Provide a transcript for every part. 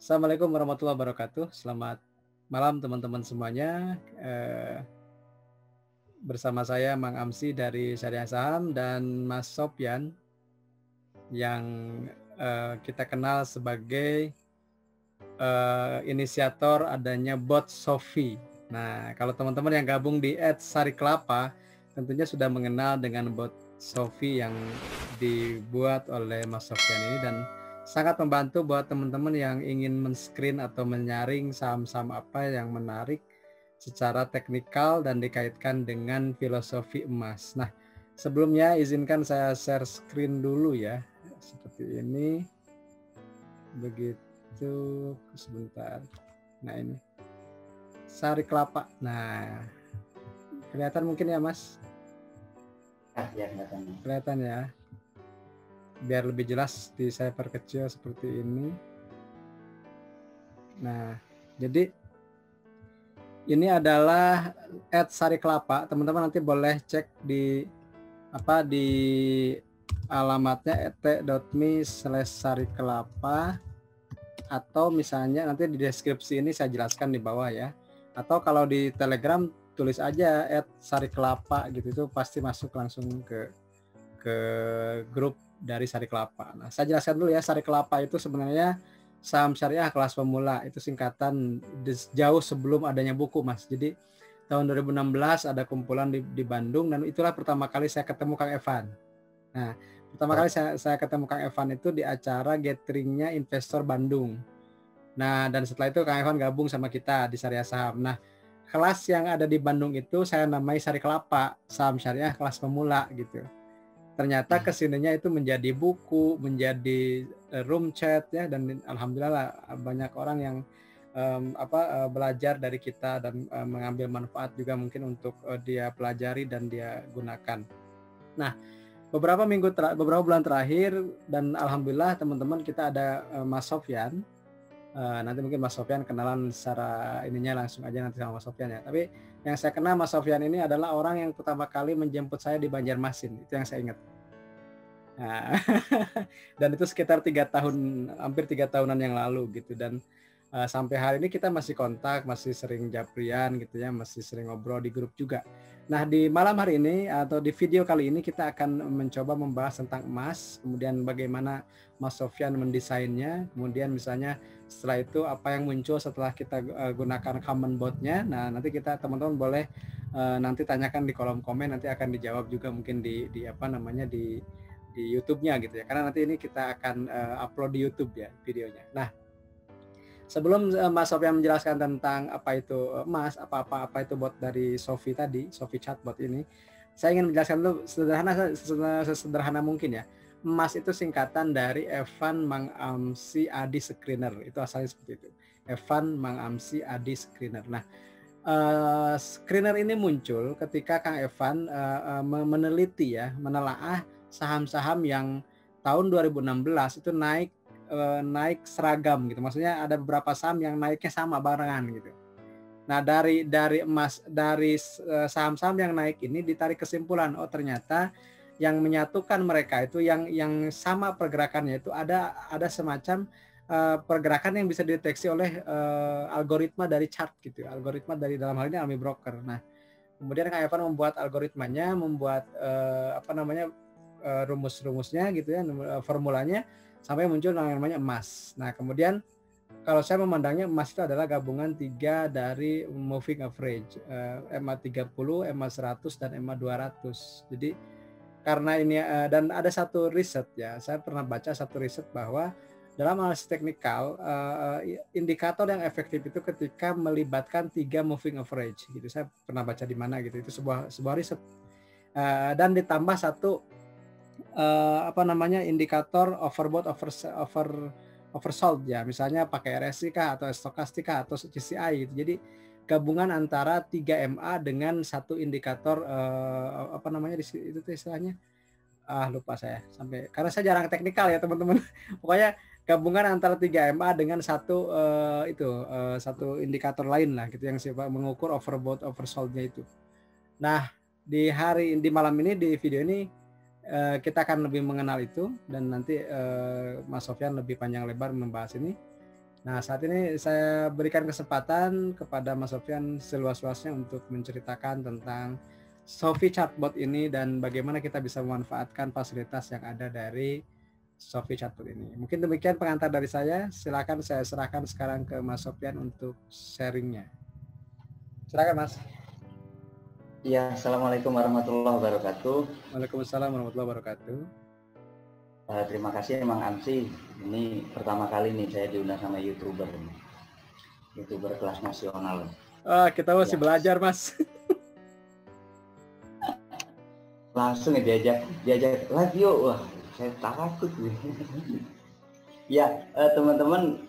Assalamualaikum warahmatullahi wabarakatuh. Selamat malam teman-teman semuanya. Bersama saya Mang Amsi dari Syariah Saham dan Mas Sopyan yang kita kenal sebagai inisiator adanya bot Sofi. Nah, kalau teman-teman yang gabung di @sarikelapa tentunya sudah mengenal dengan bot Sofi yang dibuat oleh Mas Sopyan ini dan sangat membantu buat teman-teman yang ingin men-screen atau menyaring saham-saham apa yang menarik secara teknikal dan dikaitkan dengan filosofi emas. Nah, sebelumnya izinkan saya share screen dulu ya, seperti ini. Begitu, sebentar. Nah, ini sari kelapa. Nah, kelihatan mungkin ya, Mas? Ya, kelihatan. Kelihatan ya. Biar lebih jelas saya perkecil seperti ini. Nah, jadi ini adalah @sarikelapa. Teman-teman nanti boleh cek di alamatnya t.me/sarikelapa, atau misalnya nanti di deskripsi ini saya jelaskan di bawah ya. Atau kalau di Telegram tulis aja @sarikelapa gitu, itu pasti masuk langsung ke grup dari Sarikelapa. Nah, saya jelaskan dulu ya, Sarikelapa itu sebenarnya saham syariah kelas pemula, itu singkatan jauh sebelum adanya buku, Mas. Jadi tahun 2016 ada kumpulan di Bandung, dan itulah pertama kali saya ketemu Kang Evan. Nah, pertama kali saya ketemu Kang Evan itu di acara gatheringnya investor Bandung. Nah, dan setelah itu Kang Evan gabung sama kita di Syariah Saham. Nah, kelas yang ada di Bandung itu saya namai Sarikelapa, saham syariah kelas pemula gitu. Ternyata kesininya itu menjadi buku, menjadi room chat ya, dan alhamdulillah banyak orang yang belajar dari kita dan mengambil manfaat juga mungkin untuk dia pelajari dan dia gunakan. Nah, beberapa bulan terakhir dan alhamdulillah teman-teman kita ada Mas Sopyan. Nanti mungkin Mas Sopyan kenalan secara ininya langsung aja nanti sama Mas Sopyan ya. Tapi yang saya kenal Mas Sopyan ini adalah orang yang pertama kali menjemput saya di Banjarmasin, itu yang saya ingat. Nah, dan itu sekitar 3 tahun, hampir 3 tahunan yang lalu gitu, dan sampai hari ini kita masih kontak, masih sering japrian gitu ya, masih sering ngobrol di grup juga. Nah, di malam hari ini atau di video kali ini kita akan mencoba membahas tentang emas, kemudian bagaimana Mas Sopyan mendesainnya, kemudian misalnya setelah itu apa yang muncul setelah kita gunakan common bot-nya. Nah, nanti kita teman-teman boleh nanti tanyakan di kolom komen, nanti akan dijawab juga mungkin di YouTube-nya gitu ya, karena nanti ini kita akan upload di YouTube ya videonya. Nah, sebelum Mas Sopyan menjelaskan tentang apa itu emas, apa itu bot dari Sofi tadi, Sofi Chatbot ini, saya ingin menjelaskan dulu sesederhana mungkin ya. Emas itu singkatan dari Evan Mang Amsi Adi Screener, itu asalnya seperti itu. Evan Mang Amsi Adi Screener. Nah, screener ini muncul ketika Kang Evan meneliti ya, menelaah saham-saham yang tahun 2016 itu naik seragam gitu. Maksudnya ada beberapa saham yang naiknya sama barengan gitu. Nah, dari saham-saham yang naik ini ditarik kesimpulan, oh ternyata yang menyatukan mereka itu yang sama pergerakannya itu ada semacam pergerakan yang bisa dideteksi oleh algoritma dari chart gitu, algoritma dari dalam hal ini Almi Broker. Nah, kemudian Kang Evan membuat algoritmanya, membuat rumus-rumusnya gitu ya, formulanya, sampai muncul yang namanya emas. Nah, kemudian kalau saya memandangnya emas itu adalah gabungan 3 dari moving average, MA30, MA100 dan MA200. Jadi karena ini dan ada satu riset ya, saya pernah baca satu riset bahwa dalam analisis teknikal indikator yang efektif itu ketika melibatkan 3 moving average gitu. Saya pernah baca di mana gitu, itu sebuah riset. Dan ditambah satu indikator overbought oversold ya, misalnya pakai RSI kah atau stokastik kah atau CCI gitu. Jadi gabungan antara 3 MA dengan satu indikator itu tuh istilahnya lupa saya, sampai karena saya jarang teknikal ya teman-teman. Pokoknya gabungan antara 3 MA dengan satu satu indikator lain lah gitu yang mengukur overbought oversold-nya itu. Nah, di malam ini di video ini kita akan lebih mengenal itu, dan nanti Mas Sopyan lebih panjang lebar membahas ini. Nah, saat ini saya berikan kesempatan kepada Mas Sofyan seluas-luasnya untuk menceritakan tentang Sophie Chatbot ini dan bagaimana kita bisa memanfaatkan fasilitas yang ada dari Sophie Chatbot ini. Mungkin demikian pengantar dari saya. Silakan saya serahkan sekarang ke Mas Sofyan untuk sharingnya. Silakan, Mas. Ya, Assalamualaikum warahmatullahi wabarakatuh. Waalaikumsalam warahmatullahi wabarakatuh. Terima kasih Mang Amsi. Ini pertama kali nih saya diundang sama YouTuber kelas nasional. Kita masih belajar, Mas. Langsung diajak live yuk. Wah, saya takut nih. Ya, teman-teman,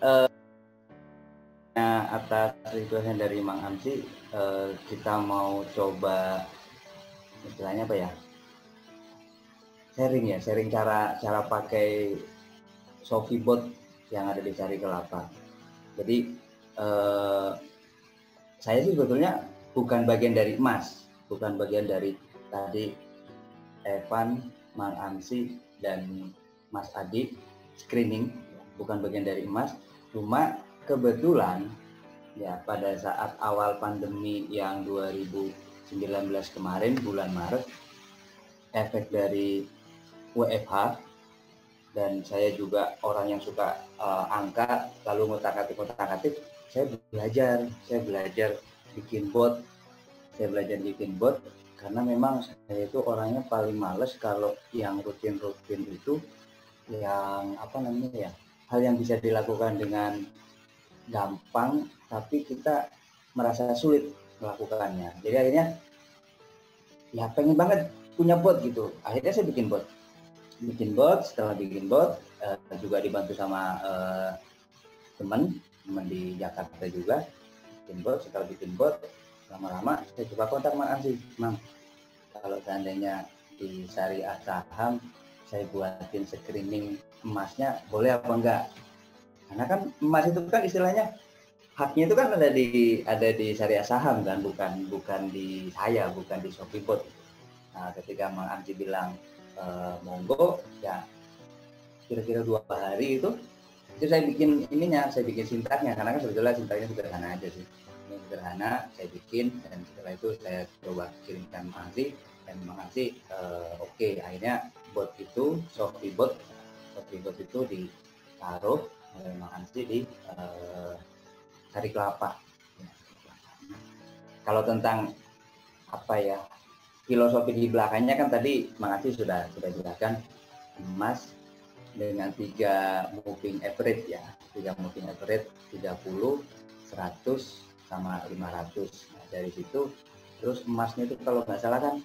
atas requestnya dari Mang Amsi, kita mau coba istilahnya apa ya? Sharing cara pakai SophieBot yang ada di Sari Kelapa. Jadi saya sih sebetulnya bukan bagian dari Mas, bukan bagian dari tadi Evan, Mang Amsi, dan Mas Adi screening, bukan bagian dari Mas. Cuma kebetulan ya pada saat awal pandemi yang 2019 kemarin bulan Maret, efek dari WFH, dan saya juga orang yang suka angka lalu ngotak-atik, saya belajar bikin bot karena memang saya itu orangnya paling males kalau yang rutin itu yang apa namanya ya, hal yang bisa dilakukan dengan gampang tapi kita merasa sulit melakukannya. Jadi akhirnya ya pengen banget punya bot gitu, akhirnya saya bikin bot. Setelah bikin bot juga dibantu sama teman di Jakarta juga bikin bot. Setelah bikin bot, lama-lama saya coba kontak Mang Amsi, Mang, kalau seandainya di syariah saham saya buatin screening emasnya boleh apa enggak, karena kan emas itu kan istilahnya haknya itu kan ada di syariah saham kan, bukan di saya, bukan di SophieBot. Nah, ketika Mang Amsi bilang monggo, ya kira-kira 2 hari itu saya bikin sintaknya, karena kan sebetulnya sintaknya sederhana aja sih. Ini sederhana, saya bikin, dan setelah itu saya coba kirimkan Mang Amsi, dan Mang Amsi oke. Akhirnya bot itu, SophieBot itu ditaruh oleh Mang Amsi di Sari Kelapa. Kalau tentang apa ya, filosofi di belakangnya kan tadi Mang Amsi sudah jelaskan, emas dengan 3 moving average ya, 3 moving average 30, 100 sama 500. Nah, dari situ terus emasnya itu kalau nggak salah kan,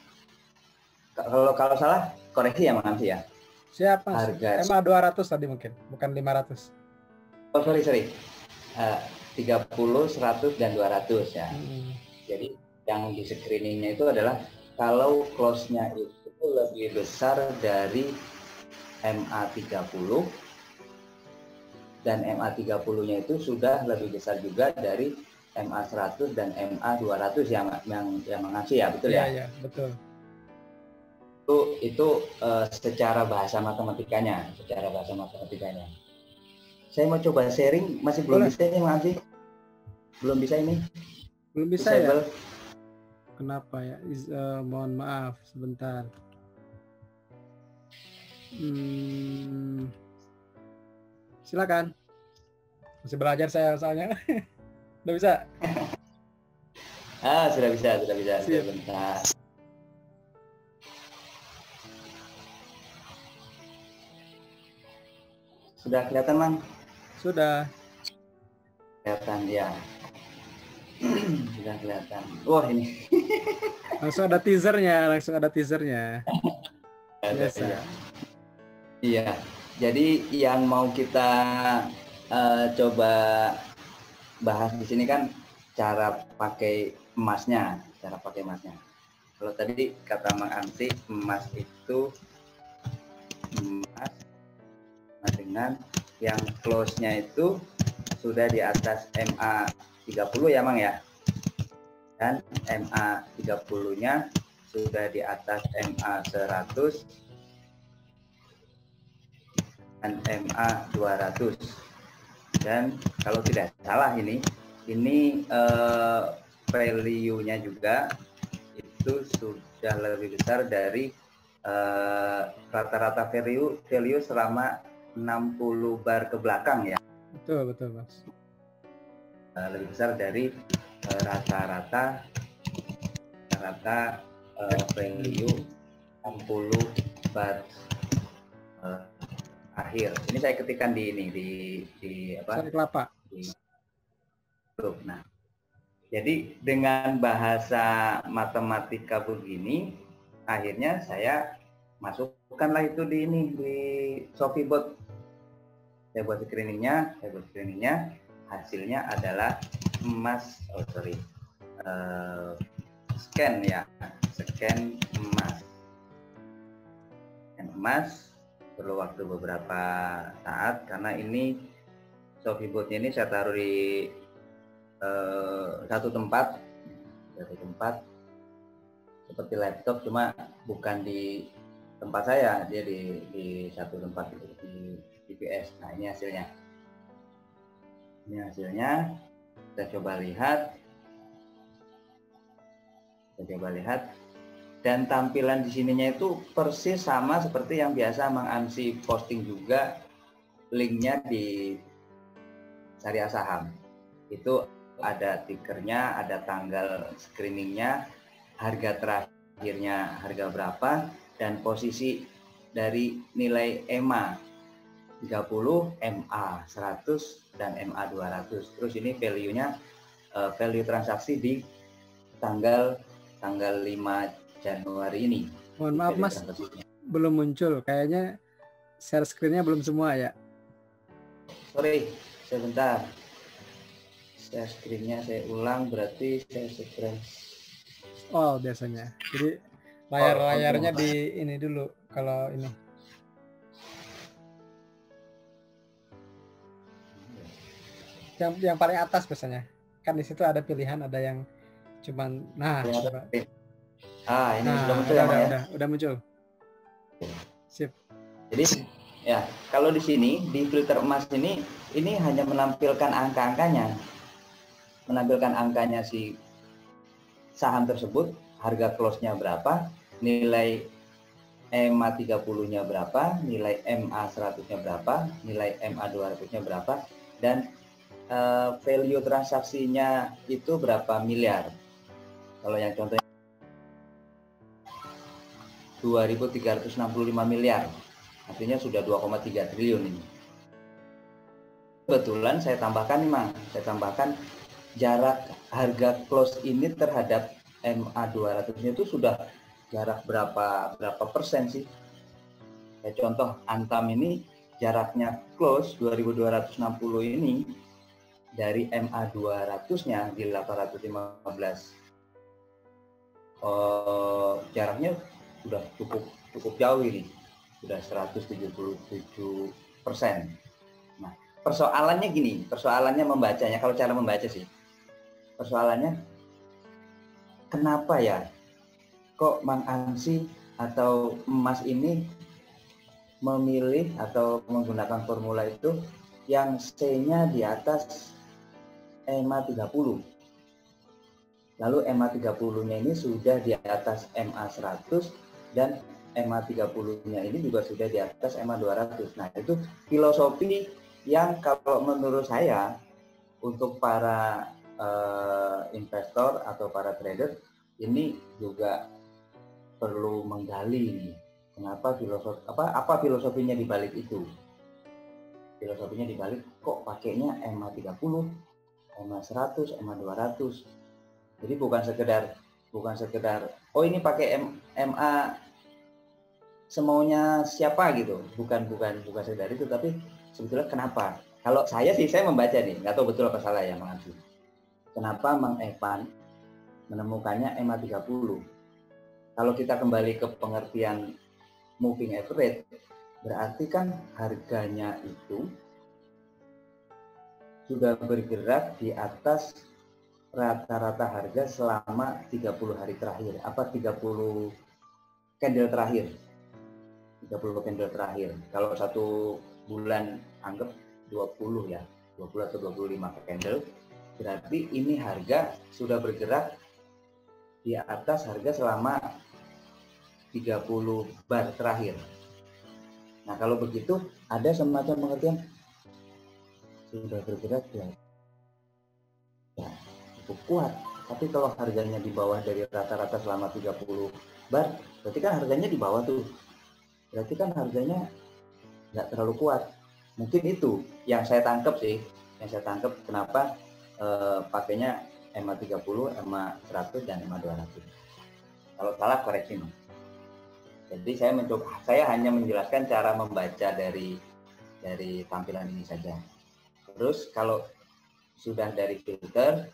kalau salah koreksi ya Mang Amsi ya. Siapa? Harga emang 200 tadi mungkin, bukan 500. Oh sorry 30, 100 dan 200 ya. Jadi yang di screeningnya itu adalah kalau close-nya itu lebih besar dari MA30, dan MA30-nya itu sudah lebih besar juga dari MA100 dan MA200 yang mengasih ya, betul ya? Iya, betul. Itu secara bahasa matematikanya. Saya mau coba sharing, masih belum bisa ini Mang Amsi. Belum bisa ini. Belum bisa ya? Kenapa ya? Mohon maaf, sebentar. Silakan. Masih belajar saya soalnya. Udah bisa? Sudah bisa. Sebentar. Sudah kelihatan, Mang? Sudah. Kelihatan ya. Sudah kelihatan. Wah, ini. Langsung ada teasernya. Biasa. Iya. Jadi yang mau kita coba bahas di sini kan cara pakai emasnya. Kalau tadi kata Mang Amsi, emas itu emas dengan yang close-nya itu sudah di atas MA30 ya Mang ya. Dan MA30-nya sudah di atas MA100 dan MA200. Dan kalau tidak salah ini value-nya juga itu sudah lebih besar dari rata-rata value selama 60 bar ke belakang ya. Betul Mas. Lebih besar dari rata-rata value 60 bar akhir. Ini saya ketikkan di apa? Sari kelapa. Di grup. Nah, jadi dengan bahasa matematika begini, akhirnya saya masukkanlah itu di SofiBot. Saya buat screeningnya, hasilnya adalah emas. Scan ya, scan emas perlu waktu beberapa saat karena ini SofiBotnya ini saya taruh di satu tempat seperti laptop, cuma bukan di tempat saya, dia di satu tempat di GPS. Nah, ini hasilnya kita coba lihat dan tampilan di sininya itu persis sama seperti yang biasa Mang Ansi posting juga, linknya di Syariah Saham. Itu ada tikernya, ada tanggal screeningnya, harga terakhirnya harga berapa, dan posisi dari nilai EMA 30, MA 100, dan MA 200. Terus ini value-nya value transaksi di tanggal 5 Januari ini. Mohon maaf Mas, belum muncul. Kayaknya share screen-nya belum semua ya. Sorry, sebentar. Share screen-nya saya ulang, berarti saya share. Oh, biasanya. Jadi layarnya di ini dulu kalau ini. Yang paling atas biasanya. Kan di situ ada pilihan, ada yang cuman coba. Ini sudah muncul ya. Udah muncul. Sip. Jadi ya, kalau di sini di filter emas ini hanya menampilkan angka-angkanya. Menampilkan angkanya si saham tersebut, harga close-nya berapa, nilai EMA 30-nya berapa, nilai MA 100-nya berapa, nilai MA 200-nya berapa, dan value transaksinya itu berapa miliar. Kalau yang contohnya 2.365 miliar, artinya sudah 2,3 triliun ini. Kebetulan saya tambahkan nih Mang, jarak harga close ini terhadap MA 200-nya itu sudah jarak berapa persen sih? Ya, contoh Antam ini jaraknya close 2260 ini dari MA 200-nya di 815. Jaraknya sudah cukup jauh ini, sudah 177%. Nah, persoalannya gini, membacanya, kalau cara membaca sih, persoalannya kenapa ya kok Mang Ansi atau Mas ini memilih atau menggunakan formula itu yang C-nya di atas EMA 30, lalu EMA 30-nya ini sudah di atas MA 100 dan EMA 30-nya ini juga sudah di atas EMA 200. Nah, itu filosofi yang kalau menurut saya untuk para investor atau para trader ini juga perlu menggali kenapa filosofinya di balik itu. Filosofinya di balik kok pakainya EMA 30, EMA 100, EMA 200. Jadi bukan sekedar oh ini pakai MA semaunya siapa gitu. Bukan sekedar itu, tapi sebetulnya kenapa? Kalau saya membaca nih, nggak tahu betul apa salah ya Mang Ansi. Kenapa Mang Evan menemukannya EMA 30? Kalau kita kembali ke pengertian moving average, berarti kan harganya itu sudah bergerak di atas rata-rata harga selama 30 hari terakhir. 30 candle terakhir. 30 candle terakhir. Kalau satu bulan anggap 20 ya. 20 atau 25 candle, berarti ini harga sudah bergerak di atas harga selama 30 bar terakhir. Nah, kalau begitu ada semacam pengertian sudah bergerak ya cukup kuat. Tapi kalau harganya di bawah dari rata-rata selama 30 bar, berarti kan harganya di bawah tuh. Berarti kan harganya nggak terlalu kuat. Mungkin itu yang saya tangkap sih. Yang saya tangkap kenapa pakainya EMA 30, EMA 100, dan EMA 200. Kalau salah koreksi. Jadi saya hanya menjelaskan cara membaca dari tampilan ini saja. Terus kalau sudah dari filter,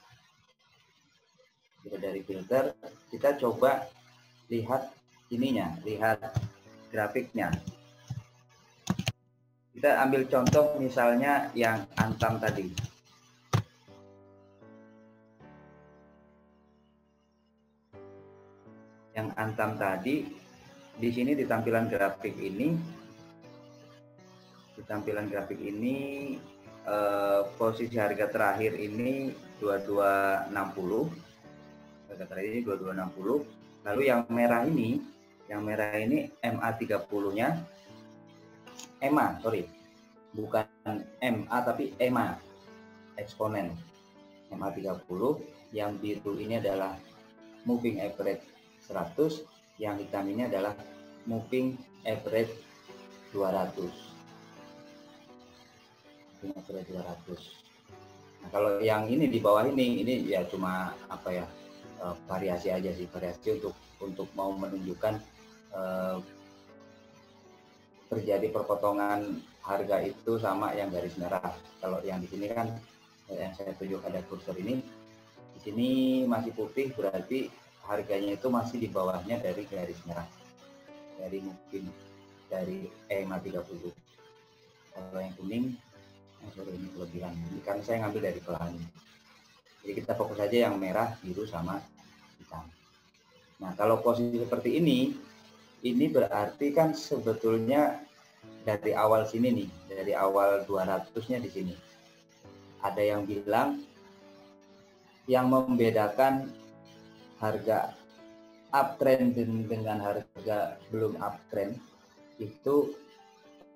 kita coba lihat ininya, lihat grafiknya. Kita ambil contoh misalnya yang Antam tadi. Yang Antam tadi, di sini di tampilan grafik ini, posisi harga terakhir ini 2260. Harga terakhir ini 2260. Lalu yang merah ini MA 30-nya. EMA, sorry. Bukan MA tapi EMA. Eksponen. MA 30. Yang biru ini adalah moving average 100. Yang hitam ini adalah moving average 200. Moving average 200. Nah, kalau yang ini di bawah ini ya cuma apa ya, variasi aja sih, variasi untuk mau menunjukkan terjadi perpotongan harga itu sama yang garis merah. Kalau yang di sini kan yang saya tunjuk ada kursor ini, di sini masih putih, berarti harganya itu masih di bawahnya dari garis merah, mungkin dari EMA 30. Kalau yang kuning, ini kelebihan. Ini kan saya ngambil dari pelangi. Jadi kita fokus aja yang merah, biru, sama hitam. Nah, kalau posisi seperti ini berarti kan sebetulnya dari awal sini nih, dari awal 200-nya di sini. Ada yang bilang yang membedakan harga uptrend dengan harga belum uptrend itu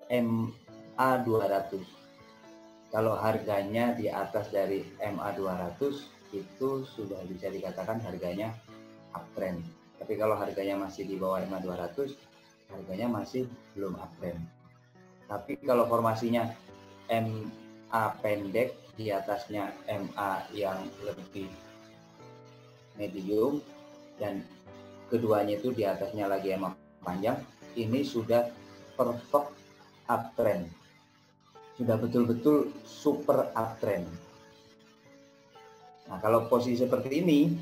MA 200. Kalau harganya di atas dari MA 200 itu sudah bisa dikatakan harganya uptrend. Tapi kalau harganya masih di bawah MA 200, harganya masih belum uptrend. Tapi kalau formasinya MA pendek, di atasnya MA yang lebih medium, dan keduanya itu di atasnya lagi MA panjang, ini sudah perfect uptrend. Sudah betul-betul super uptrend. Nah, kalau posisi seperti ini,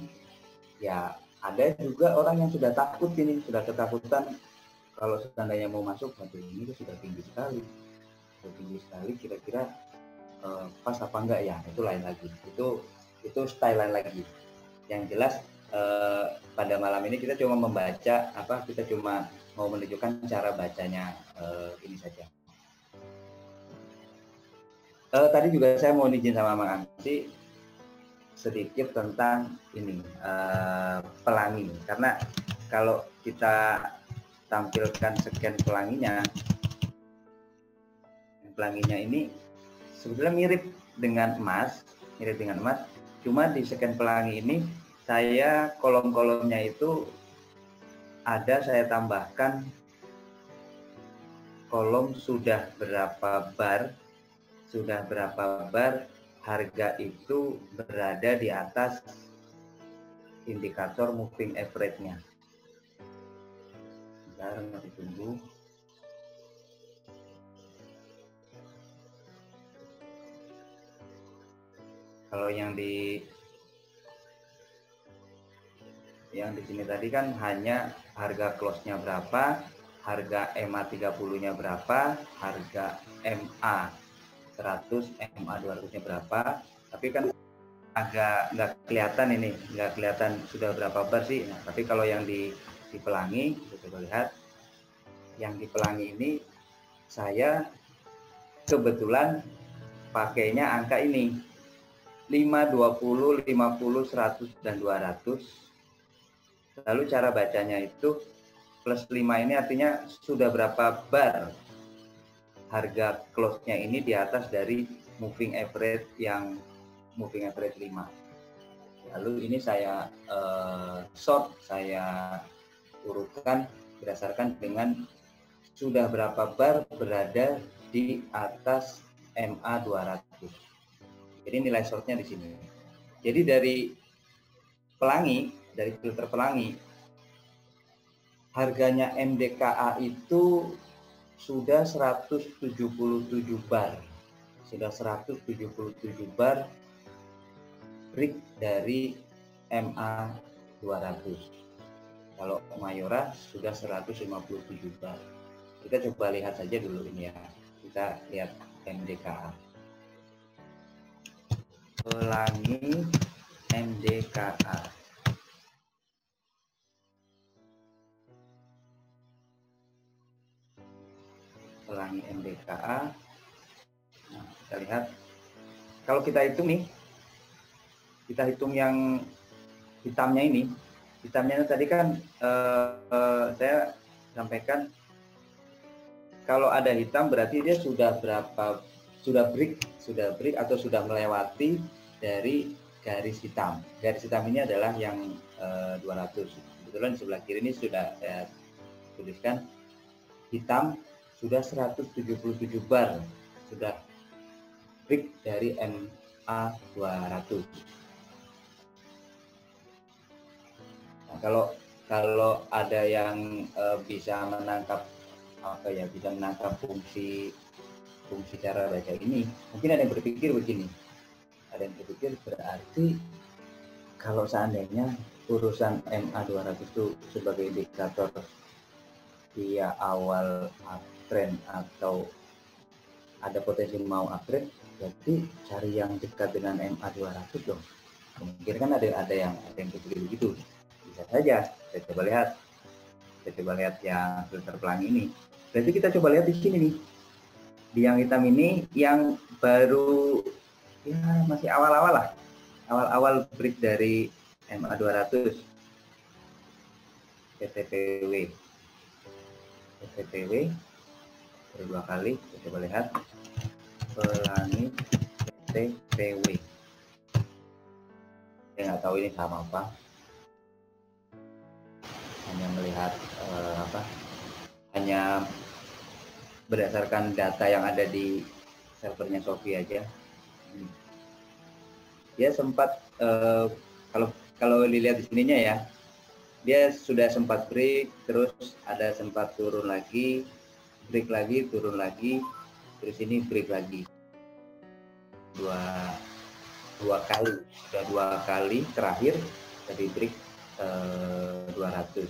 ya ada juga orang yang sudah takut ini, sudah ketakutan kalau seandainya mau masuk, waduh ini sudah tinggi sekali, kira-kira pas apa enggak ya, itu lain lagi, itu style lain lagi. Yang jelas pada malam ini kita cuma membaca kita cuma mau menunjukkan cara bacanya ini saja. Tadi juga saya mau izin sama Mang Ansi sedikit tentang ini pelangi, karena kalau kita tampilkan scan pelanginya ini sebetulnya mirip dengan emas, cuma di scan pelangi ini saya kolom-kolomnya itu saya tambahkan kolom sudah berapa bar harga itu berada di atas indikator moving average-nya. Bentar, nanti tunggu. Kalau yang di sini tadi kan hanya harga close-nya berapa, harga MA 30-nya berapa, harga MA 100, MA 200-nya berapa, tapi kan agak nggak kelihatan sudah berapa bar sih. Nah, tapi kalau yang di pelangi, kita lihat yang di pelangi ini saya kebetulan pakainya angka ini 5, 20, 50, 100, dan 200. Lalu cara bacanya itu plus 5 ini artinya sudah berapa bar harga close-nya ini di atas dari moving average yang moving average 5. Lalu ini saya sort, saya urutkan berdasarkan dengan sudah berapa bar berada di atas MA 200. Jadi nilai sortnya di sini. Jadi dari pelangi, dari filter pelangi, harganya MDKA itu sudah 177 bar. Sudah 177 bar break dari MA 200. Kalau Mayora sudah 157 bar. Kita coba lihat saja dulu ini ya. Kita lihat MDKA. Pelangi MDKA. Pelangi MDKA. Nah, kita lihat. Kalau kita hitung nih, kita hitung yang hitamnya ini. Hitamnya tadi kan saya sampaikan kalau ada hitam berarti dia sudah berapa, sudah break atau sudah melewati dari garis hitam. Garis hitam ini adalah yang 200. Kebetulan di sebelah kiri ini sudah saya tuliskan hitam sudah 177 bar, sudah break dari MA 200. Nah, kalau ada yang bisa menangkap bisa menangkap fungsi cara baca ini, mungkin ada yang berpikir begini. Ada yang berpikir berarti kalau seandainya urusan MA 200 itu sebagai indikator dia awal uptrend atau ada potensi mau uptrend, berarti cari yang dekat dengan MA 200 dong. Mungkin kan ada yang berpikir begitu. Bisa saja. Kita coba lihat yang filter pelangi ini. Berarti kita coba lihat di sini nih. Di yang hitam ini yang baru ya masih awal-awal lah. Awal-awal break dari MA 200. PTPW baru 2 kali. Kita coba lihat pelangi PTPW. Saya nggak tahu ini sama apa. Hanya melihat hanya berdasarkan data yang ada di servernya Shopee aja. Dia sempat kalau dilihat di sininya ya, dia sudah sempat break, terus ada sempat turun lagi, break lagi, turun lagi, terus ini break lagi. Dua kali, sudah 2 kali terakhir dari break 200.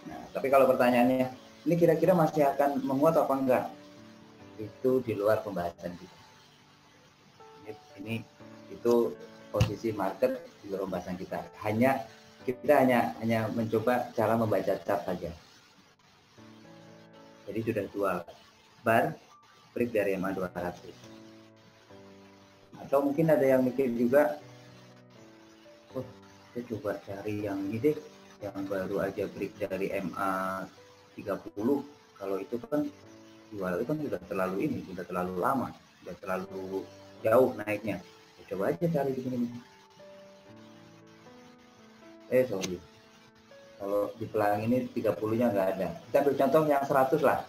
Nah, tapi kalau pertanyaannya, ini kira-kira masih akan menguat apa enggak? Itu di luar pembahasan kita. Itu posisi market di luar pembahasan kita. Kita hanya mencoba cara membaca chart saja. Jadi sudah 2 bar break dari MA 200. Atau mungkin ada yang mikir juga, saya coba cari yang ini deh, yang baru aja break dari MA 30. Kalau itu kan jual itu kan sudah terlalu lama, sudah terlalu jauh naiknya. Coba aja cari di sini. Kalau di pelangi ini 30-nya nggak ada. Kita ambil contoh yang 100 lah.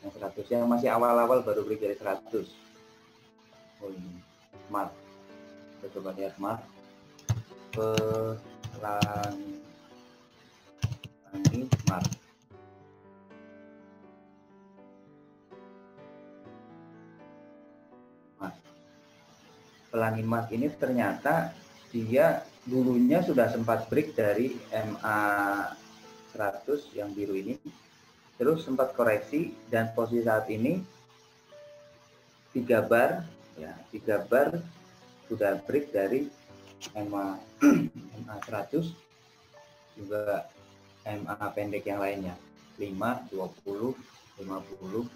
Yang 100 yang masih awal-awal baru break dari 100. Oh ini Smart. Kita coba lihat Smart. Pelangi Smart. Pelangi Smart ini ternyata dia dulunya sudah sempat break dari MA 100 yang biru ini, terus sempat koreksi dan posisi saat ini 3 bar ya, 3 bar sudah break dari MA 100, juga MA pendek yang lainnya 5, 20, 50,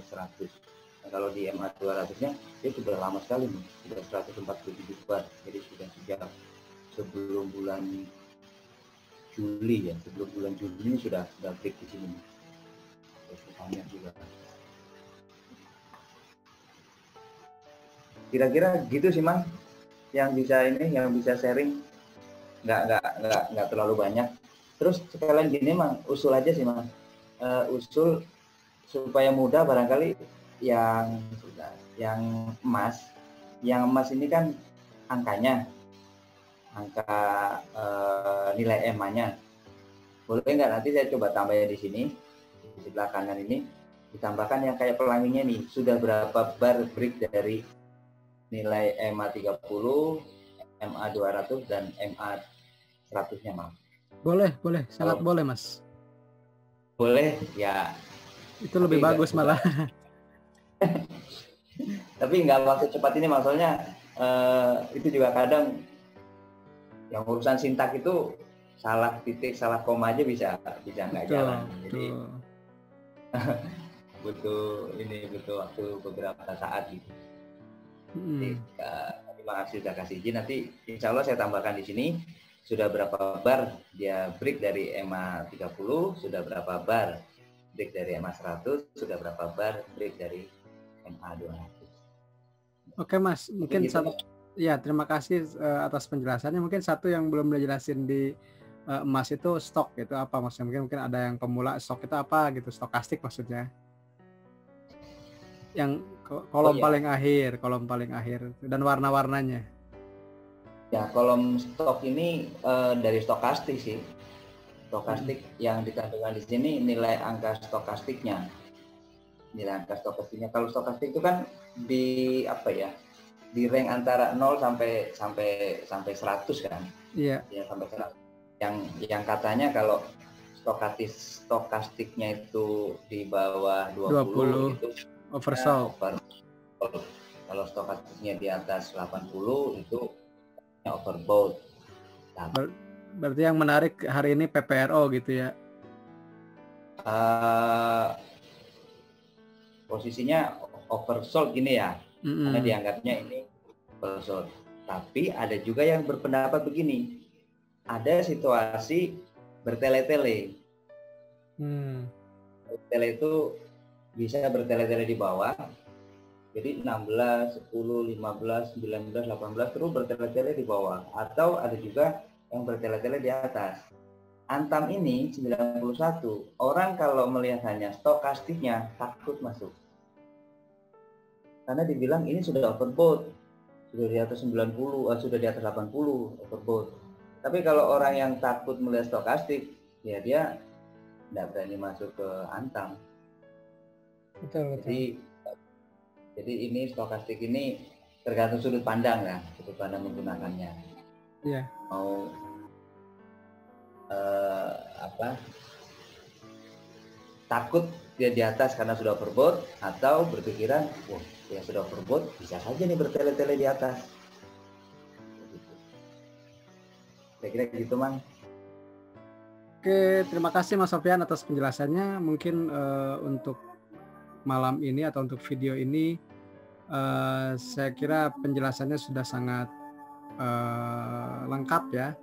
100. Nah, kalau di MA 200-nya dia sudah lama sekali nih, sudah 147 bar. Jadi sudah sejak sebelum bulan Juli ya, sebelum bulan Juli ini sudah break di sini. Banyak juga. Kira-kira gitu sih Mang, yang bisa sharing, nggak terlalu banyak. Terus sekalian gini Mang, usul aja sih Mang, usul supaya mudah barangkali yang emas ini kan angka nilai EMA-nya. Boleh nggak nanti saya coba tambahnya di sini, di sebelah kanan ini, ditambahkan yang kayak pelanginya nih, sudah berapa bar break dari nilai EMA 30, MA 200, dan MA 100-nya, Mas. Boleh, sangat boleh, Mas. Boleh, ya. Itu lebih bagus malah. Tapi nggak waktu cepat ini, maksudnya itu juga kadang yang urusan sintak itu salah titik, salah koma aja bisa nggak jalan. Jadi butuh waktu beberapa saat gitu. Jadi, terima kasih sudah kasih izin. Nanti insya Allah saya tambahkan di sini sudah berapa bar dia break dari EMA 30, sudah berapa bar break dari EMA 100, sudah berapa bar break dari MA 200. Oke Mas, mungkin gitu, satu ya, terima kasih atas penjelasannya. Mungkin satu yang belum dijelasin di emas itu stok itu apa maksudnya? Mungkin ada yang pemula, stok itu apa gitu, stokastik maksudnya. Yang kolom paling akhir dan warna-warnanya. Ya, kolom stok ini dari stokastik sih. Stokastik yang dicantumkan di sini nilai angka stokastiknya. Kalau stokastik itu kan di apa ya? Di rank antara 0 sampai 100 kan? Iya. Ya, sampai 100. Yang katanya kalau stokastiknya itu di bawah 20 itu oversold. Kalau stokastiknya di atas 80 itu overbought. Berarti yang menarik hari ini PPRO gitu ya? Posisinya oversold gini ya, karena dianggapnya ini oversold. Tapi ada juga yang berpendapat begini, ada situasi bertele-tele. Tele itu bisa bertele-tele di bawah, jadi 16, 10, 15, 19, 18 terus bertele-tele di bawah, atau ada juga yang bertele-tele di atas. Antam ini 91, orang kalau melihat hanya stokastiknya takut masuk. Karena dibilang ini sudah overbought, sudah di atas 90, sudah di atas 80 overbought. Tapi kalau orang yang takut melihat stokastik, ya dia tidak berani masuk ke Antam. Betul. Jadi ini stokastik ini tergantung sudut pandang ya, sudut pandang menggunakannya. Iya. Mau takut dia di atas karena sudah overbought, atau berpikiran, ya sudah overbought, bisa saja nih bertele-tele di atas. Kira-kira gitu, Mang. Oke, terima kasih Mas Sofyan atas penjelasannya. Mungkin untuk malam ini atau untuk video ini, saya kira penjelasannya sudah sangat lengkap ya.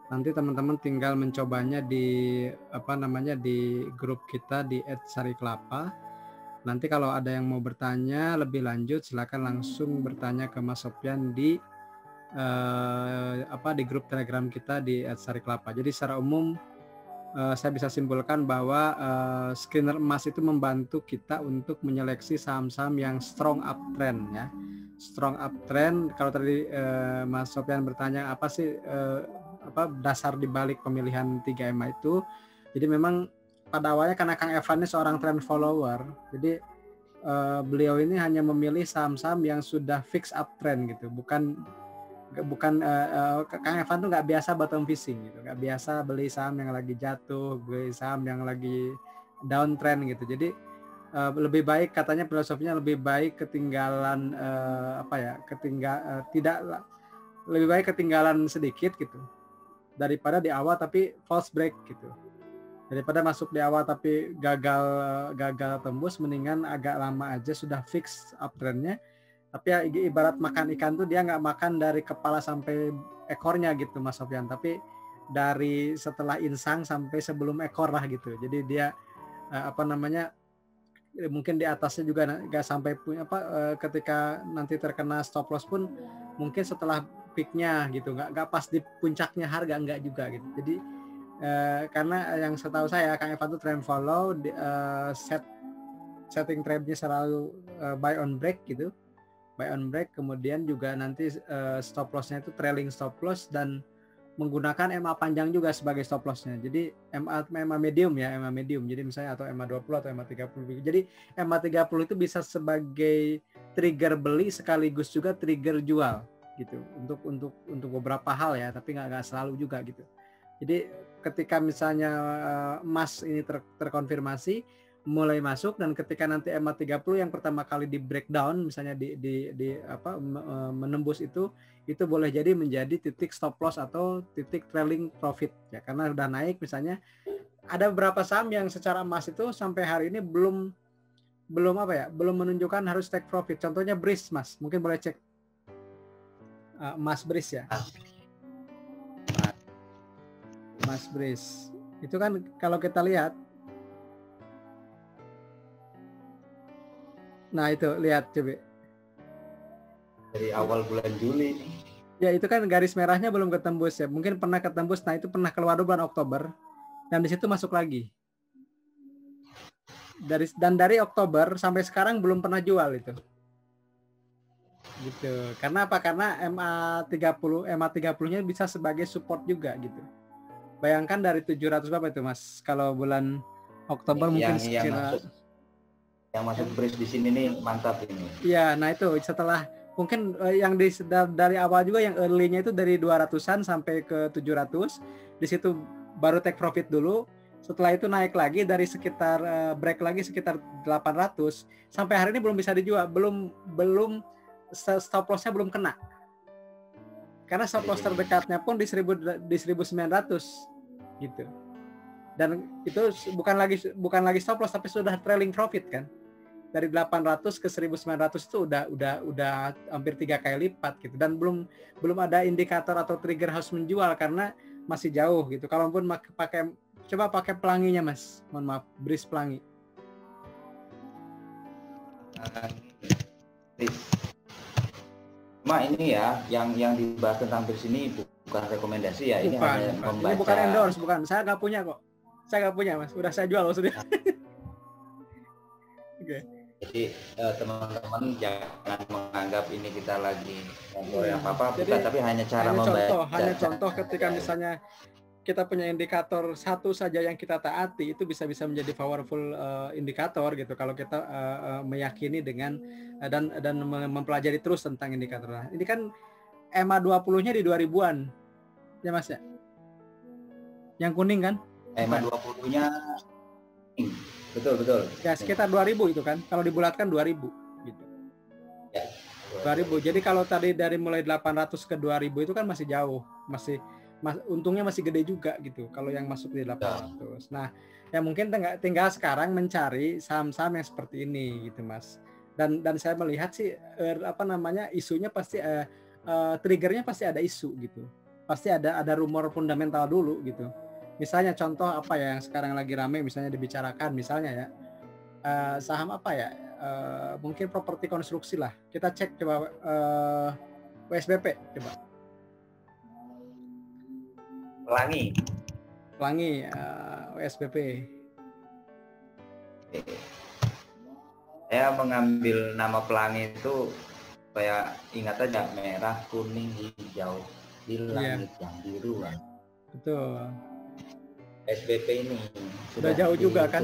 Nanti teman-teman tinggal mencobanya di di grup kita di @sarikelapa. Nanti kalau ada yang mau bertanya lebih lanjut, silakan langsung bertanya ke Mas Sofyan di grup Telegram kita di @sarikelapa. Jadi secara umum saya bisa simpulkan bahwa screener emas itu membantu kita untuk menyeleksi saham-saham yang strong uptrend ya. Strong uptrend, kalau tadi Mas Sofyan bertanya apa sih dasar dibalik pemilihan 3 EMA itu. Jadi memang pada awalnya karena Kang Evan ini seorang trend follower, jadi beliau ini hanya memilih saham-saham yang sudah fix uptrend gitu, bukan Kang Evan tuh nggak biasa bottom fishing gitu, nggak biasa beli saham yang lagi jatuh, beli saham yang lagi downtrend gitu. Jadi lebih baik, katanya filosofinya lebih baik ketinggalan lebih baik ketinggalan sedikit gitu daripada di awal tapi false break gitu. Daripada masuk di awal tapi gagal tembus, mendingan agak lama aja sudah fix uptrendnya. Tapi ya ibarat makan ikan tuh dia nggak makan dari kepala sampai ekornya gitu Mas Sofyan, tapi dari setelah insang sampai sebelum ekor lah gitu. Jadi dia mungkin di atasnya juga nggak sampai punya ketika nanti terkena stop loss pun mungkin setelah peaknya gitu, nggak pas di puncaknya harga, nggak juga gitu. Jadi karena yang setahu saya Kang Evan tuh trend follow, setting trade-nya selalu buy on break gitu, buy on break, kemudian juga nanti stop loss-nya itu trailing stop loss dan menggunakan MA panjang juga sebagai stop loss-nya. Jadi MA medium ya, MA medium. Jadi misalnya atau MA 20 atau MA 30. Jadi MA 30 itu bisa sebagai trigger beli sekaligus juga trigger jual gitu. Untuk beberapa hal ya, tapi nggak selalu juga gitu. Jadi ketika misalnya emas ini terkonfirmasi mulai masuk, dan ketika nanti MA 30 yang pertama kali di breakdown misalnya menembus itu boleh jadi menjadi titik stop loss atau titik trailing profit ya, karena udah naik. Misalnya ada beberapa saham yang secara emas itu sampai hari ini belum menunjukkan harus take profit. Contohnya BRIS, Mas, mungkin boleh cek emas BRIS ya. Mas BRIS itu kan kalau kita lihat, nah itu lihat coba dari awal bulan Juli. Ya itu kan garis merahnya belum ketembus ya. Mungkin pernah ketembus, nah itu pernah keluar bulan Oktober dan di situ masuk lagi. Dari Oktober sampai sekarang belum pernah jual itu. Gitu. Karena apa? Karena MA 30-nya bisa sebagai support juga gitu. Bayangkan dari 700 berapa itu, Mas? Kalau bulan Oktober mungkin sekira yang masuk BRIS di sini nih mantap ini. Iya, nah itu setelah mungkin yang dari awal juga yang early-nya itu dari 200-an sampai ke 700, di situ baru take profit dulu. Setelah itu naik lagi dari sekitar break lagi sekitar 800 sampai hari ini belum bisa dijual, belum stop loss-nya belum kena. Karena stop loss terdekatnya pun di 1900 gitu. Dan itu bukan lagi stop loss tapi sudah trailing profit kan. Dari 800 ke 1900 itu udah hampir 3 kali lipat gitu, dan belum ada indikator atau trigger harus menjual karena masih jauh gitu. Kalaupun coba pakai pelanginya, Mas, mohon maaf, BRIS pelangi. Cuma ini ya yang dibahas tentang BRIS ini bukan rekomendasi ya, ini hanya membaca. Ini bukan endorse, bukan. Saya nggak punya kok. Saya nggak punya, Mas. Udah saya jual maksudnya. Oke. Jadi teman-teman jangan menganggap ini kita lagi ngobrol yang apa-apa, bukan, tapi hanya cara membaca. Hanya contoh ketika misalnya kita punya indikator satu saja yang kita taati, itu bisa menjadi powerful indikator gitu kalau kita meyakini dengan dan mempelajari terus tentang indikator. Nah, ini kan MA 20-nya di 2000-an. Ya, Mas ya? Yang kuning kan? MA 20-nya betul. Ya, sekitar 2000 itu kan. Kalau dibulatkan 2000 gitu. Ya, 2000. Jadi kalau tadi dari mulai 800 ke 2000 itu kan masih jauh. Untungnya masih gede juga gitu kalau yang masuk di 800. Nah, ya mungkin tinggal sekarang mencari saham-saham yang seperti ini gitu, Mas. Dan saya melihat sih isunya pasti triggernya pasti ada isu gitu. Pasti ada rumor fundamental dulu gitu. Misalnya contoh apa ya yang sekarang lagi rame misalnya dibicarakan misalnya ya saham apa ya mungkin properti konstruksi lah. Kita cek coba WSBP coba. Pelangi WSBP. Saya mengambil nama pelangi itu kayak ingat aja merah, kuning, hijau di langit yang biru kan. Betul. SBP ini sudah jauh juga kan?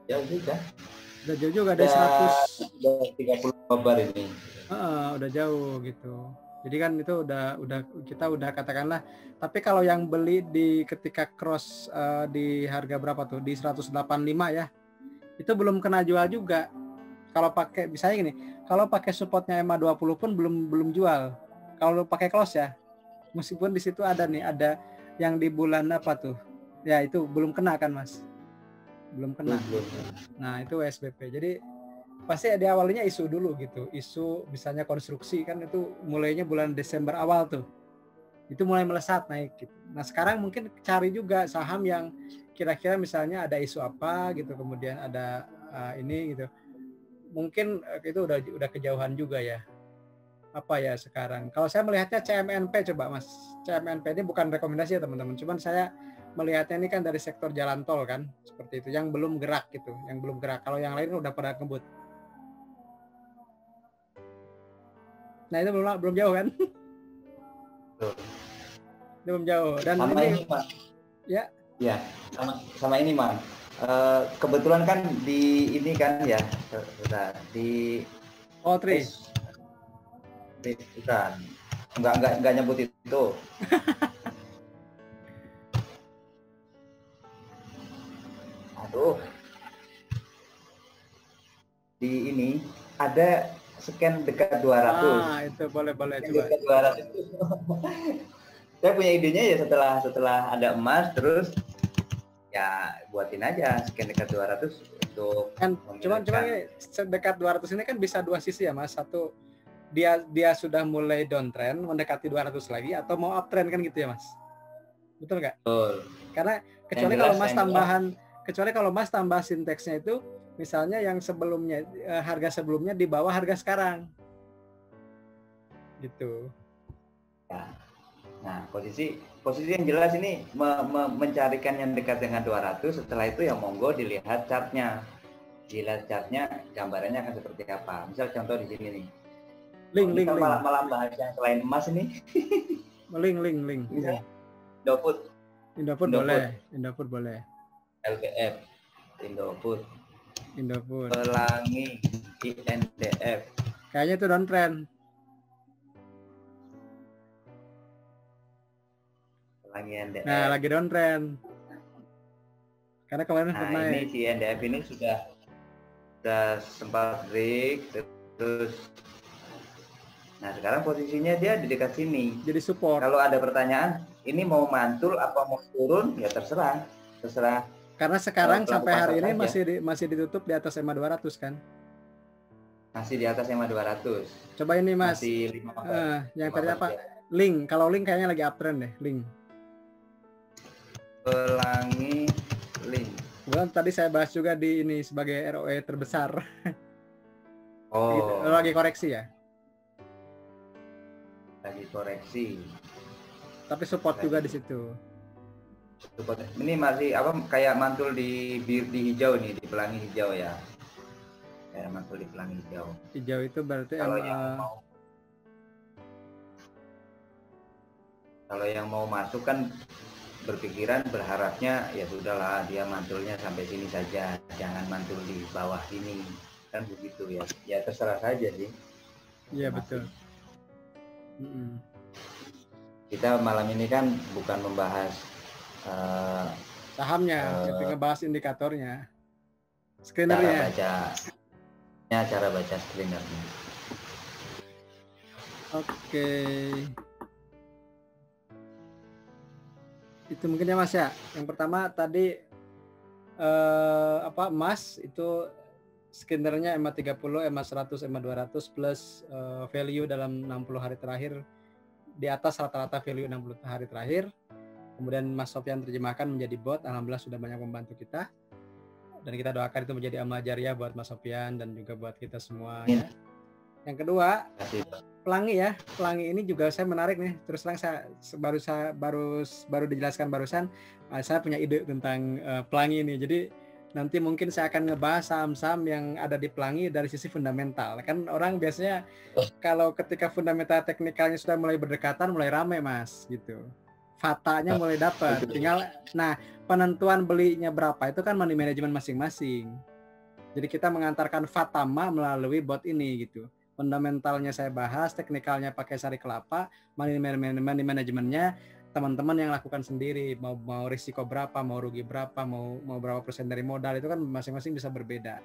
Jauh juga. Udah jauh juga dari 130 kabar ini. Udah jauh gitu. Jadi kan itu kita udah katakanlah. Tapi kalau yang beli ketika cross di harga berapa tuh? Di 185 ya. Itu belum kena jual juga. Kalau pakai misalnya gini, kalau pakai supportnya MA 20 pun belum jual. Kalau pakai close ya. Meskipun di situ ada yang di bulan apa tuh? Ya itu belum kena kan Mas? Belum kena. Belum. Nah itu WSBP. Jadi pasti di awalnya isu dulu gitu. Isu misalnya konstruksi kan itu mulainya bulan Desember awal tuh. Itu mulai melesat naik gitu. Nah sekarang mungkin cari juga saham yang kira-kira misalnya ada isu apa gitu, kemudian ada ini gitu. Mungkin itu udah kejauhan juga ya. Apa ya sekarang? Kalau saya melihatnya CMNP coba Mas. CMNP ini bukan rekomendasi ya teman-teman. Cuman saya melihatnya ini kan dari sektor jalan tol kan, seperti itu. Yang belum gerak gitu, yang belum gerak. Kalau yang lain udah pada ngebut. Nah itu belum jauh kan? Belum jauh. Dan sama ini Mas. Ya. Ya, sama ini Mas. Kebetulan kan di ini kan ya, di Poltri. Bukan. Enggak nyebut itu. Aduh. Di ini ada scan dekat 200. Itu boleh coba. Dekat 200 itu. Saya punya idenya ya setelah ada emas terus ya buatin aja scan dekat 200 untuk kan cuma ini dekat 200 ini kan bisa dua sisi ya Mas. Satu dia sudah mulai downtrend mendekati 200 lagi atau mau uptrend kan gitu ya Mas. Betul nggak? Betul. Karena kecuali kalau Mas tambah sinteksnya itu misalnya yang sebelumnya harga sebelumnya di bawah harga sekarang. Gitu. Ya. Nah, posisi yang jelas ini mencarikan yang dekat dengan 200, setelah itu ya monggo dilihat chartnya. Dilihat chartnya, gambarannya akan seperti apa. Misal contoh di sini nih. Link. Malah bahas yang selain emas ini. link. Ya. Indofood boleh. LBF, Indofood. Pelangi, INDF. Kayaknya itu downtrend. Nah, lagi downtrend. Karena kemarin pernah ini si NDF ini sudah sempat break terus. Nah, sekarang posisinya dia di dekat sini. Jadi support. Kalau ada pertanyaan, ini mau mantul apa mau turun, ya terserah. Karena sekarang sampai hari ini masih ditutup di atas EMA 200 kan? Masih di atas EMA 200. Coba ini Mas. Masih 5%. Yang tadi apa? Link. Kalau link kayaknya lagi uptrend deh, link. Pelangi link. Kemudian tadi saya bahas juga di ini sebagai ROE terbesar. Oh. Lagi koreksi ya? Lagi koreksi. Tapi support juga di situ. Support. Ini masih kayak mantul di hijau nih, di pelangi hijau ya. Kayak mantul di pelangi hijau. Hijau itu berarti kalau yang mau masuk kan berharapnya ya sudahlah dia mantulnya sampai sini saja, jangan mantul di bawah ini kan begitu ya. Ya terserah saja sih. Iya betul. Kita malam ini kan bukan membahas sahamnya, tapi ngebahas indikatornya, screenernya. Cara baca screenernya. Oke. Itu mungkin ya Mas ya. Yang pertama tadi emas itu scannernya EMA 30, EMA 100, EMA 200 plus value dalam 60 hari terakhir di atas rata-rata value 60 hari terakhir. Kemudian Mas Sofyan terjemahkan menjadi bot. Alhamdulillah sudah banyak membantu kita. Dan kita doakan itu menjadi amal jariah buat Mas Sofyan dan juga buat kita semua ya. Yang kedua, pelangi ya. Pelangi ini juga saya menarik nih. Terus terang saya baru dijelaskan barusan. Saya punya ide tentang pelangi ini. Jadi nanti mungkin saya akan ngebahas saham-saham yang ada di pelangi dari sisi fundamental. Kan orang biasanya kalau ketika fundamental teknikalnya sudah mulai berdekatan, mulai ramai Mas gitu. Fatanya mulai dapat. Tinggal penentuan belinya berapa itu kan money management masing-masing. Jadi kita mengantarkan fatama melalui bot ini gitu. Fundamentalnya saya bahas, teknikalnya pakai sari kelapa, money manajemennya teman-teman yang lakukan sendiri. Mau risiko berapa, mau rugi berapa, mau berapa persen dari modal itu kan masing-masing bisa berbeda.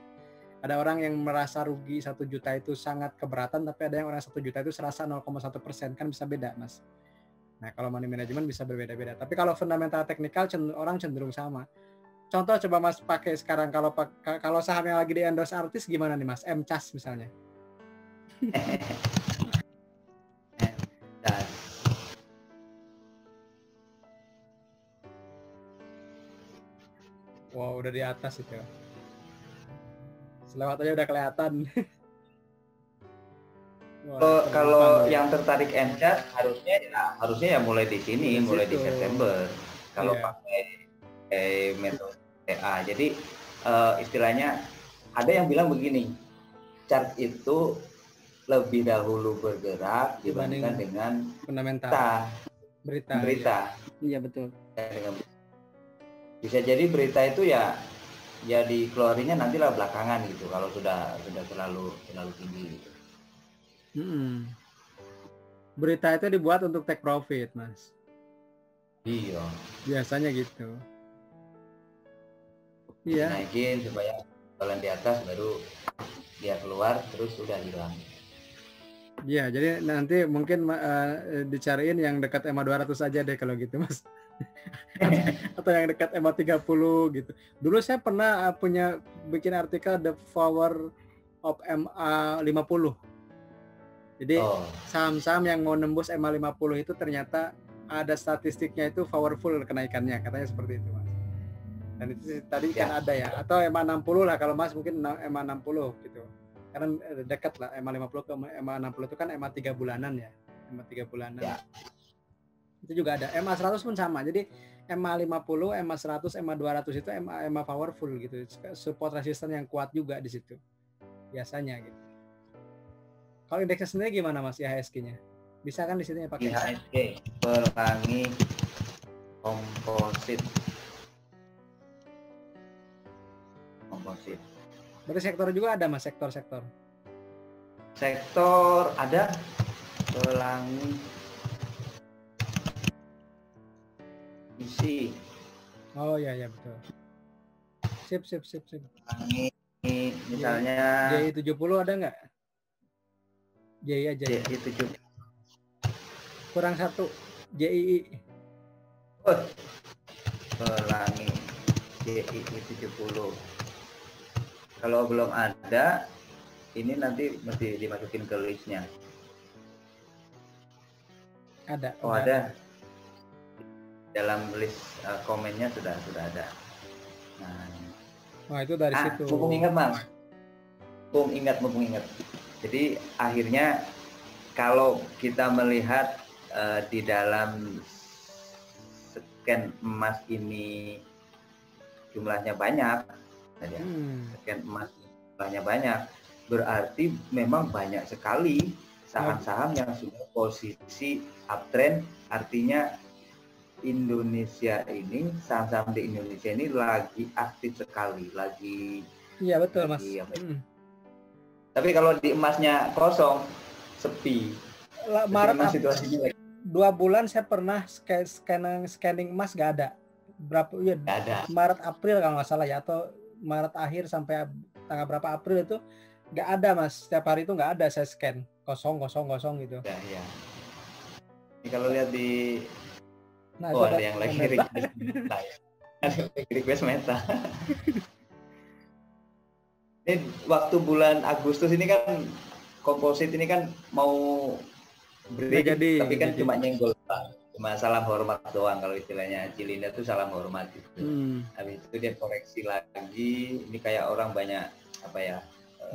Ada orang yang merasa rugi 1 juta itu sangat keberatan, tapi ada yang orang 1 juta itu serasa 0,1% kan bisa beda Mas. Nah, kalau money management bisa berbeda-beda. Tapi kalau fundamental teknikal orang cenderung sama. Contoh coba Mas pakai sekarang kalau saham yang lagi di endorse artis gimana nih Mas? MCAS misalnya. Wow, udah di atas itu. Selewat aja udah kelihatan. Kalau yang tertarik MCAS harusnya ya mulai di sini, mulai di September. Kalau pakai metode TA. Jadi istilahnya ada yang bilang begini, chart itu lebih dahulu bergerak dibandingkan dengan fundamental berita. Iya betul. Bisa jadi berita itu ya dikeluarinya nantilah belakangan gitu kalau sudah terlalu tinggi gitu. Berita itu dibuat untuk take profit, Mas. Iya. Biasanya gitu. Iya. Naikin supaya jalan di atas baru dia keluar terus sudah hilang. Iya, jadi nanti mungkin dicariin yang dekat EMA 200 aja deh kalau gitu, Mas. Atau yang dekat EMA 30 gitu. Dulu saya pernah bikin artikel The Power of EMA 50. Jadi saham-saham yang mau nembus EMA 50 itu ternyata ada statistiknya itu powerful kenaikannya, katanya seperti itu, Mas. Dan itu tadi kan ada ya, atau EMA 60 lah kalau Mas mungkin EMA 60 gitu. Karena dekat lah EMA 50 ke EMA 60 itu kan EMA 3 bulanan ya. EMA 3 bulanan. Ya. Itu juga ada. EMA 100 pun sama. Jadi EMA 50, EMA 100, EMA 200 itu EMA powerful gitu. Support resistance yang kuat juga di situ. Biasanya gitu. Kalau indeksnya sendiri gimana Mas IHSG-nya? Bisa kan di sini pakai IHSG Pelangi komposit. Berarti sektor juga ada Mas, sektor. Sektor ada Pelangi isi. Oh ya betul. Sip. Pelangi misalnya JI 70 ada nggak? JI aja. JI 70. Kurang satu. JII. Pelangi JII 70. Kalau belum ada, ini nanti mesti dimasukin ke listnya. Ada. Oh ada. Dalam list komennya sudah ada. Nah, itu dari situ. Mumpung ingat Mas. Mumpung ingat. Jadi akhirnya kalau kita melihat di dalam scan emas ini jumlahnya banyak, scan emas jumlahnya banyak, berarti memang banyak sekali saham-saham yang sudah posisi uptrend, artinya Indonesia ini, saham-saham di Indonesia ini lagi aktif sekali, Iya betul Mas. Tapi kalau di emasnya kosong, sepi. Maret situasinya 2 bulan saya pernah scanning emas nggak ada. Berapa? Ya, ada. Maret April kalau nggak salah ya, atau Maret akhir sampai tanggal berapa April itu nggak ada Mas. Setiap hari itu nggak ada saya scan kosong gitu. Ya. Ini kalau lihat di ada yang lagi request Meta. Ini waktu bulan Agustus ini kan komposit ini kan mau break, tapi kan cuma nyenggol, cuma salam hormat doang kalau istilahnya Cilinda itu salam hormat gitu. Habis itu dia koreksi lagi, ini kayak orang banyak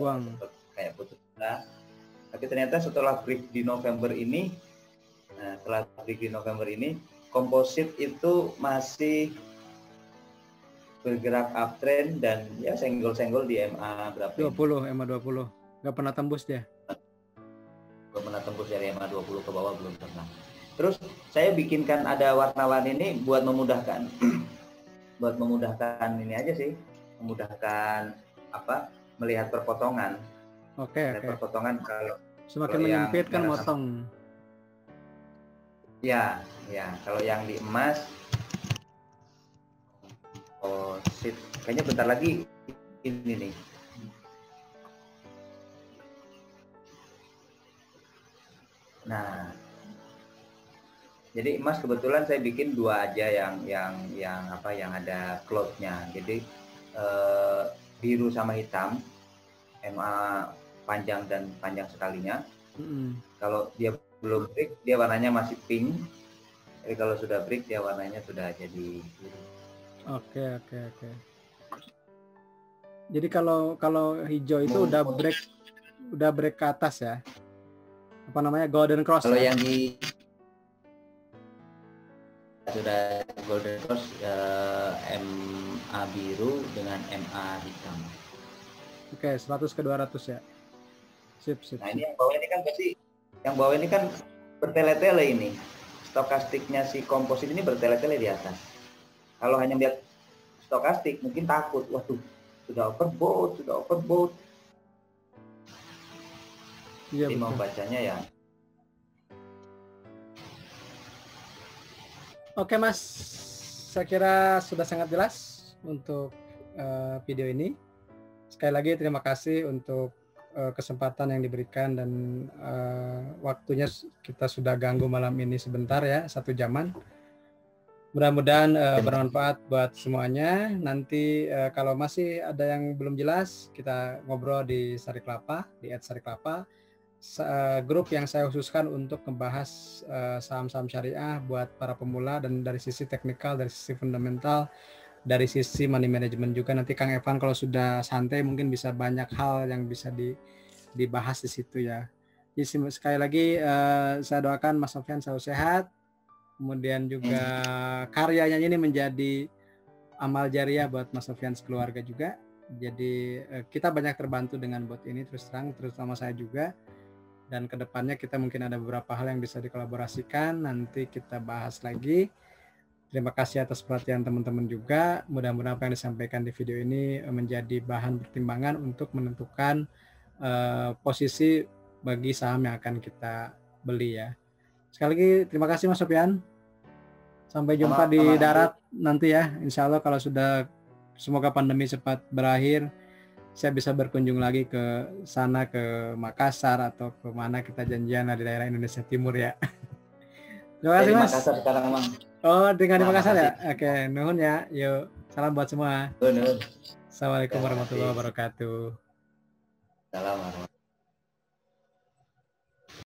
buang, kayak putus asa. Tapi ternyata setelah break di November ini, komposit itu masih bergerak uptrend dan ya senggol-senggol di MA berapa? 20, MA 20. Nggak pernah tembus dia. Belum pernah tembus dari MA 20 ke bawah, belum pernah. Terus saya bikinkan ada warna-warni ini buat memudahkan ini aja sih, memudahkan melihat perpotongan. Oke. Perpotongan kalau semakin menyempit kan motong. Ya, kalau yang di emas komposit kayaknya bentar lagi ini nih. Nah, Jadi emas kebetulan saya bikin 2 aja yang apa yang ada cloth-nya. Jadi biru sama hitam, MA panjang dan panjang sekalinya. Kalau dia belum break, dia warnanya masih pink. Jadi kalau sudah break, dia warnanya sudah jadi biru. Oke. Jadi kalau hijau itu udah break ke atas ya? Apa namanya, golden cross? Kalau ya? yang di sudah golden cross MA biru dengan MA hitam. Oke, 100 ke 200 ya. Sip. Nah ini yang bawah ini kan pasti, yang bawah ini kan bertele-tele ini. Stokastiknya si komposit ini bertele-tele di atas. Kalau hanya lihat stokastik mungkin takut, waduh sudah overbought. Iya, Jadi mau bacanya ya. Oke Mas, saya kira sudah sangat jelas untuk video ini. Sekali lagi terima kasih untuk kesempatan yang diberikan dan waktunya kita sudah ganggu malam ini sebentar ya, 1 jaman. Mudah-mudahan bermanfaat buat semuanya. Nanti kalau masih ada yang belum jelas, kita ngobrol di Sari Kelapa, di @sarikelapa. Grup yang saya khususkan untuk membahas saham-saham syariah buat para pemula, dan dari sisi teknikal, dari sisi fundamental, dari sisi money management juga. Nanti Kang Evan kalau sudah santai mungkin bisa banyak hal yang bisa dibahas di situ ya. Jadi sekali lagi saya doakan Mas Sofyan selalu sehat, kemudian juga karyanya ini menjadi amal jariah buat Mas Sofyan sekeluarga juga. Jadi kita banyak terbantu dengan bot ini, terus terang, terutama saya juga. Dan kedepannya kita mungkin ada beberapa hal yang bisa dikolaborasikan, nanti kita bahas lagi. Terima kasih atas perhatian teman-teman juga. Mudah-mudahan apa yang disampaikan di video ini menjadi bahan pertimbangan untuk menentukan posisi bagi saham yang akan kita beli ya. Sekali lagi terima kasih Mas Sofyan. Sampai jumpa di darat nanti ya. Insya Allah kalau sudah, semoga pandemi cepat berakhir, saya bisa berkunjung lagi ke sana, ke Makassar atau ke mana kita janjian di daerah Indonesia Timur ya. Terima kasih Mas. Makassar sekarang Bang. Oh, tinggal di Makassar ya? Oke, nuhun ya. Yuk, salam buat semua. Nuhun. Assalamualaikum warahmatullahi wabarakatuh. Salam warahmatullahi wabarakatuh.